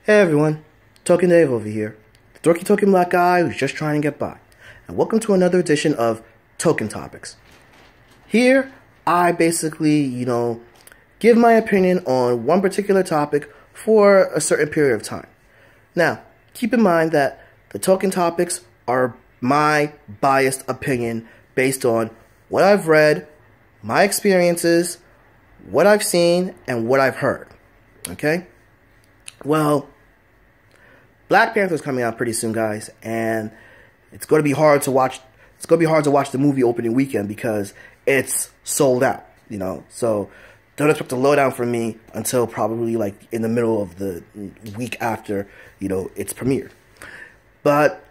Hey everyone, Token Dave over here, the dorky token black guy who's just trying to get by, and welcome to another edition of Token Topics. Here, I basically, give my opinion on one particular topic for a certain period of time. Now, keep in mind that the Token Topics are my biased opinion based on what I've read, my experiences, what I've seen, and what I've heard. Okay? Well, Black Panther is coming out pretty soon, guys, and it's going to be hard to watch. It's going to be hard to watch the movie opening weekend because it's sold out, So don't expect a lowdown from me until probably like in the middle of the week after, it's premiered. But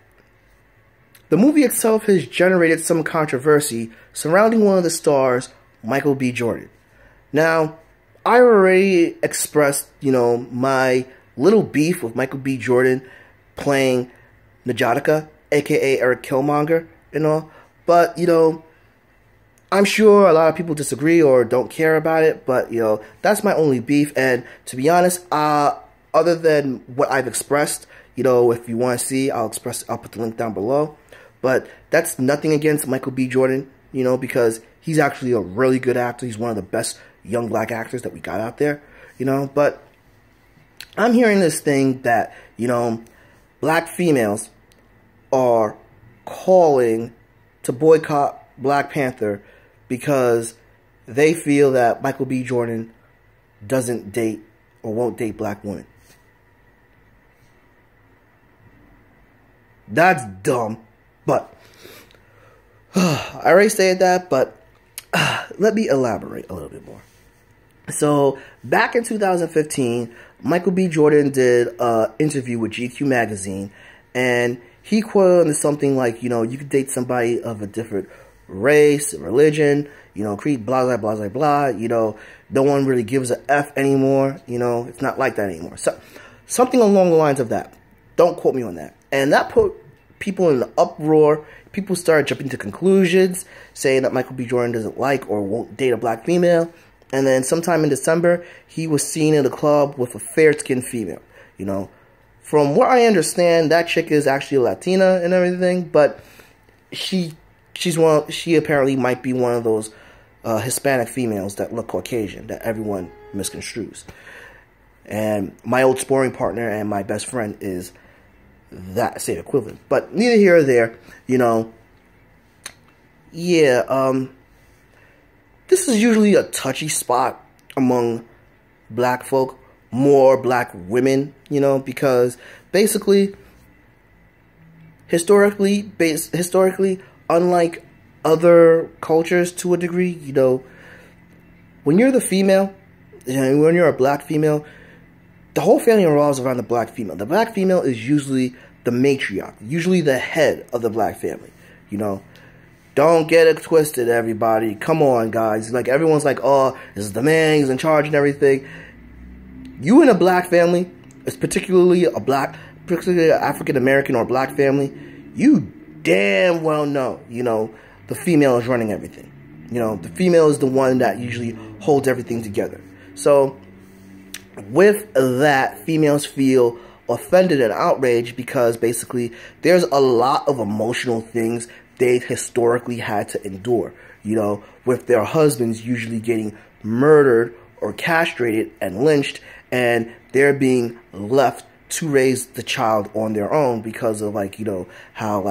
the movie itself has generated some controversy surrounding one of the stars, Michael B. Jordan. Now, I already expressed, my little beef with Michael B. Jordan playing Najatika, aka Erik Killmonger, and all. But, I'm sure a lot of people disagree or don't care about it, but, that's my only beef. And to be honest, other than what I've expressed, if you want to see, I'll put the link down below. But that's nothing against Michael B. Jordan, because he's actually a really good actor. He's one of the best young black actors that we got out there, But I'm hearing this thing that, black females are calling to boycott Black Panther because they feel that Michael B. Jordan doesn't date or won't date black women. That's dumb, but I already said that, but let me elaborate a little bit more. So, back in 2015, Michael B. Jordan did an interview with GQ magazine, and he quoted something like, you could date somebody of a different race, religion, creed, blah, blah, blah, blah, blah, no one really gives a F anymore, it's not like that anymore. So, something along the lines of that. Don't quote me on that. And that put people in an uproar. People started jumping to conclusions, saying that Michael B. Jordan doesn't like or won't date a black female. And then sometime in December, he was seen in a club with a fair-skinned female. From what I understand, that chick is actually a Latina and everything, but she apparently might be one of those Hispanic females that look Caucasian that everyone misconstrues. And my old sparring partner and my best friend is that same equivalent. But neither here or there, this is usually a touchy spot among black folk, more black women, because basically, historically, unlike other cultures to a degree, when you're the female, when you're a black female, the whole family revolves around the black female. The black female is usually the matriarch, usually the head of the black family, Don't get it twisted, everybody. Come on, guys. Like, everyone's like, oh, this is the man, he's in charge and everything. You in a black family, particularly an African-American or black family, you damn well know, the female is running everything. The female is the one that usually holds everything together. So, with that, females feel offended and outraged because basically there's a lot of emotional things they've historically had to endure, with their husbands usually getting murdered or castrated and lynched, and they're being left to raise the child on their own because of, how,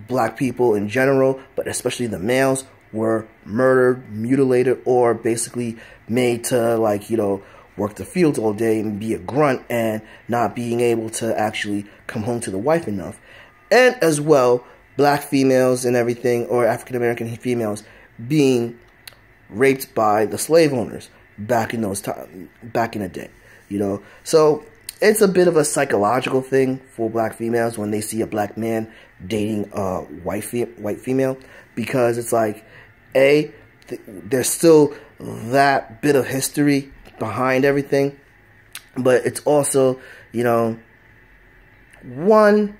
black people in general, but especially the males, were murdered, mutilated, or basically made to, work the fields all day and be a grunt and not being able to actually come home to the wife enough. And as well, black females and everything, or African-American females, being raped by the slave owners back in the day, So it's a bit of a psychological thing for black females when they see a black man dating a white female, because it's like, there's still that bit of history behind everything, but it's also, one,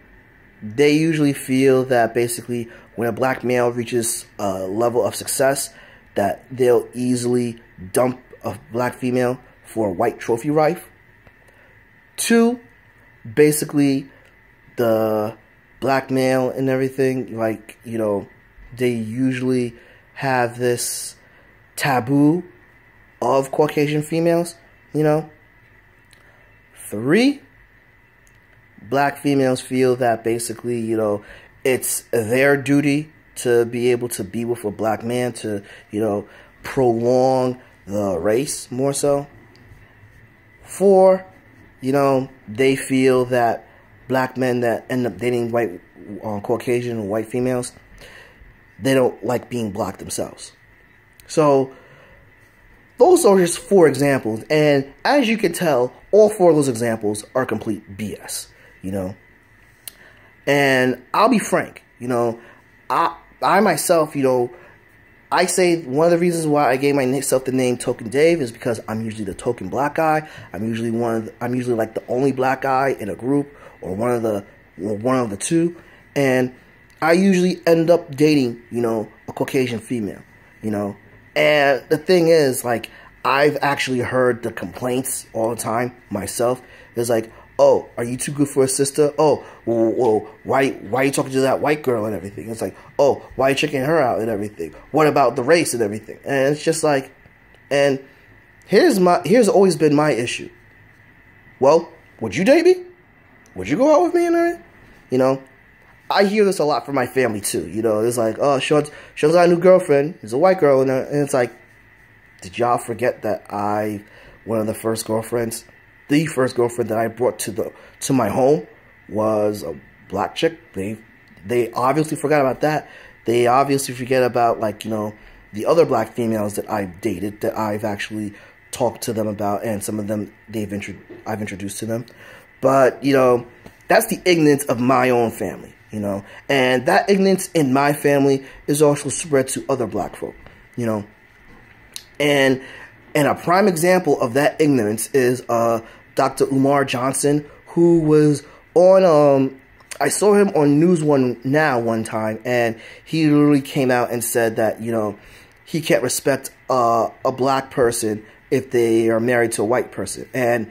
they usually feel that basically when a black male reaches a level of success, that they'll easily dump a black female for a white trophy wife. Two, basically the black male and everything, like, you know, they usually have this taboo of Caucasian females, you know. Three, black females feel that basically, you know, it's their duty to be able to be with a black man to, you know, prolong the race more so. Four, you know, they feel that black men that end up dating white, Caucasian or white females, they don't like being black themselves. So those are just 4 examples, and as you can tell, all 4 of those examples are complete BS, you know. And I'll be frank, you know, I myself, you know, I say one of the reasons why I gave myself the name Token Dave is because I'm usually the token black guy. I'm usually like the only black guy in a group, or one of the two, and I usually end up dating, you know, a Caucasian female, you know. And the thing is, like, I've actually heard the complaints all the time myself. It's like, oh, are you too good for a sister? Oh, well, why are you talking to that white girl and everything? It's like, oh, why are you checking her out and everything? What about the race and everything? And it's just like, and here's always been my issue. Well, would you date me? Would you go out with me and everything? You know, I hear this a lot from my family too. You know, it's like, oh, Sean's got a new girlfriend. He's a white girl, and it's like, did y'all forget that one of the first girlfriends, the first girlfriend that I brought to my home was a black chick? They obviously forgot about that. They obviously forget about, like, you know, the other black females that I've dated, that I've actually talked to them about, and some of them I've introduced to them. But, you know, that's the ignorance of my own family, you know. And that ignorance in my family is also spread to other black folk, you know. And a prime example of that ignorance is Dr. Umar Johnson, who was on, I saw him on News One Now one time, and he literally came out and said that, you know, he can't respect a black person if they are married to a white person. And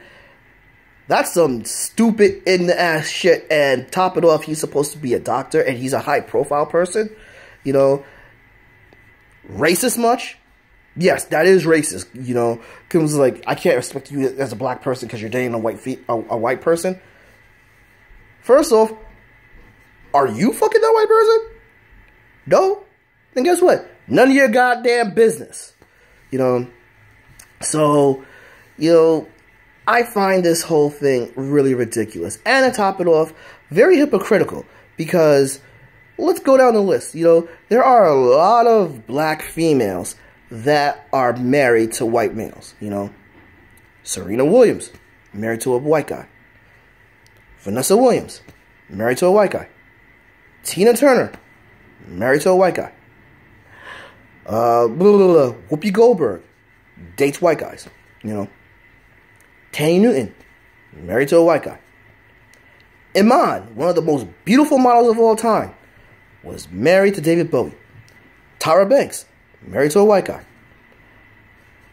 that's some stupid in-the-ass shit. And top it off, he's supposed to be a doctor, and he's a high-profile person. You know, racist much? Yes, that is racist. You know, because like, I can't respect you as a black person because you're dating a white person. First off, are you fucking that white person? No? Then guess what? None of your goddamn business. You know? So, you know, I find this whole thing really ridiculous. And to top it off, very hypocritical. Because, let's go down the list. You know, there are a lot of black females that are married to white males. You know, Serena Williams, married to a white guy. Vanessa Williams, married to a white guy. Tina Turner, married to a white guy. Whoopi Goldberg, dates white guys. You know, Tanya Newton, married to a white guy. Iman, one of the most beautiful models of all time, was married to David Bowie. Tyra Banks, married to a white guy.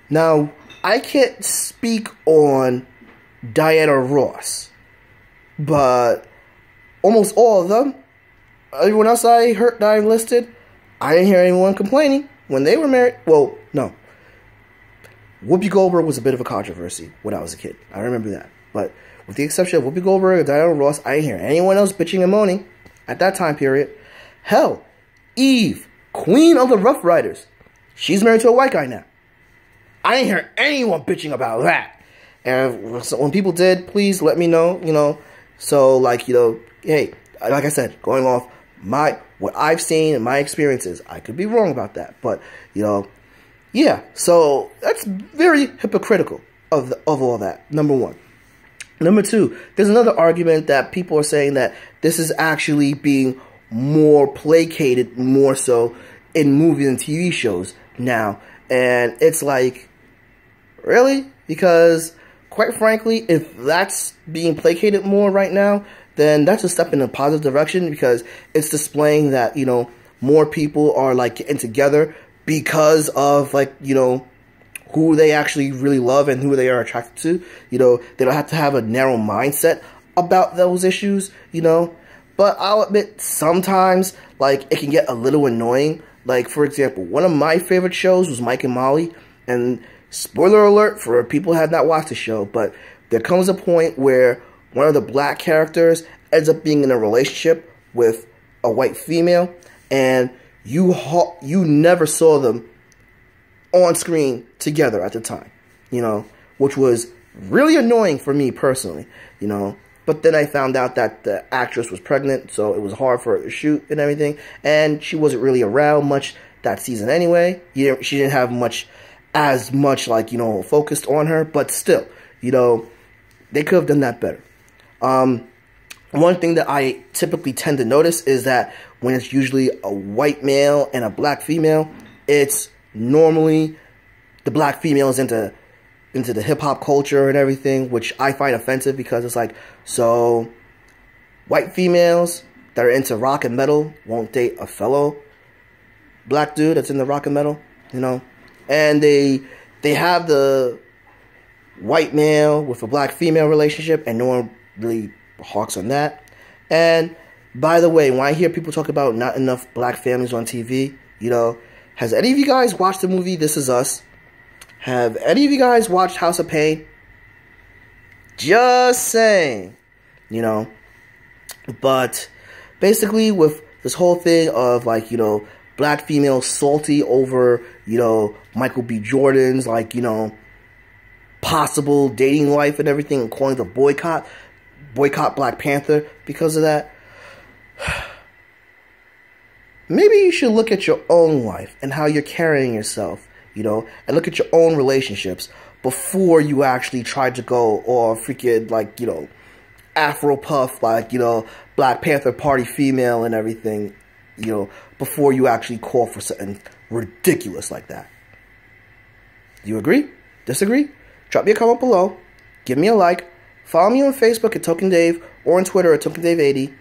Now, I can't speak on Diana Ross, but almost all of them, everyone else I heard that I listed, I didn't hear anyone complaining when they were married. Well, no. Whoopi Goldberg was a bit of a controversy when I was a kid. I remember that. But with the exception of Whoopi Goldberg and Diana Ross, I didn't hear anyone else bitching and moaning at that time period. Hell, Eve, Queen of the Rough Riders, she's married to a white guy now. I didn't hear anyone bitching about that. And so when people did, please let me know, you know. So, like, you know, hey, like I said, going off what I've seen and my experiences, I could be wrong about that. But, you know, yeah. So that's very hypocritical of all that, number one. Number two, there's another argument that people are saying that this is actually being more placated, more so in movies and TV shows now. And it's like, really? Because, quite frankly, if that's being placated more right now, then that's a step in a positive direction, because it's displaying that, you know, more people are, like, getting together because of, like, you know, who they actually really love and who they are attracted to. You know, they don't have to have a narrow mindset about those issues, you know. But I'll admit, sometimes, like, it can get a little annoying. Like, for example, one of my favorite shows was Mike and Molly. And spoiler alert for people who have not watched the show, but there comes a point where one of the black characters ends up being in a relationship with a white female, and you never saw them on screen together at the time, you know, which was really annoying for me personally, you know. But then I found out that the actress was pregnant, so it was hard for her to shoot and everything, and she wasn't really around much that season anyway. She didn't have as much, like, you know, focused on her, but still, you know, they could have done that better. One thing that I typically tend to notice is that when it's usually a white male and a black female, it's normally the black female is into the hip-hop culture and everything, which I find offensive because it's like, so white females that are into rock and metal won't date a fellow black dude that's into rock and metal, you know? And they have the white male with a black female relationship, and no one really hawks on that. And by the way, when I hear people talk about not enough black families on TV, you know, has any of you guys watched the movie This Is Us? Have any of you guys watched House of Pain? Just saying, you know. But basically with this whole thing of, like, you know, black females salty over, you know, Michael B. Jordan's, like, you know, possible dating life and everything, and calling the boycott Black Panther because of that. Maybe you should look at your own life and how you're carrying yourself, you know, and look at your own relationships before you actually try to go or freaking, like, you know, Afro puff, like, you know, Black Panther party female and everything, you know, before you actually call for something ridiculous like that. You agree? Disagree? Drop me a comment below. Give me a like. Follow me on Facebook at Token Dave or on Twitter at TokenDave80.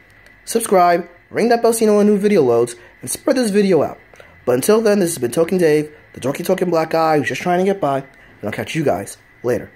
Subscribe, ring that bell so you know when a new video loads, and spread this video out. But until then, this has been Token Dave, the dorky talking black guy who's just trying to get by, and I'll catch you guys later.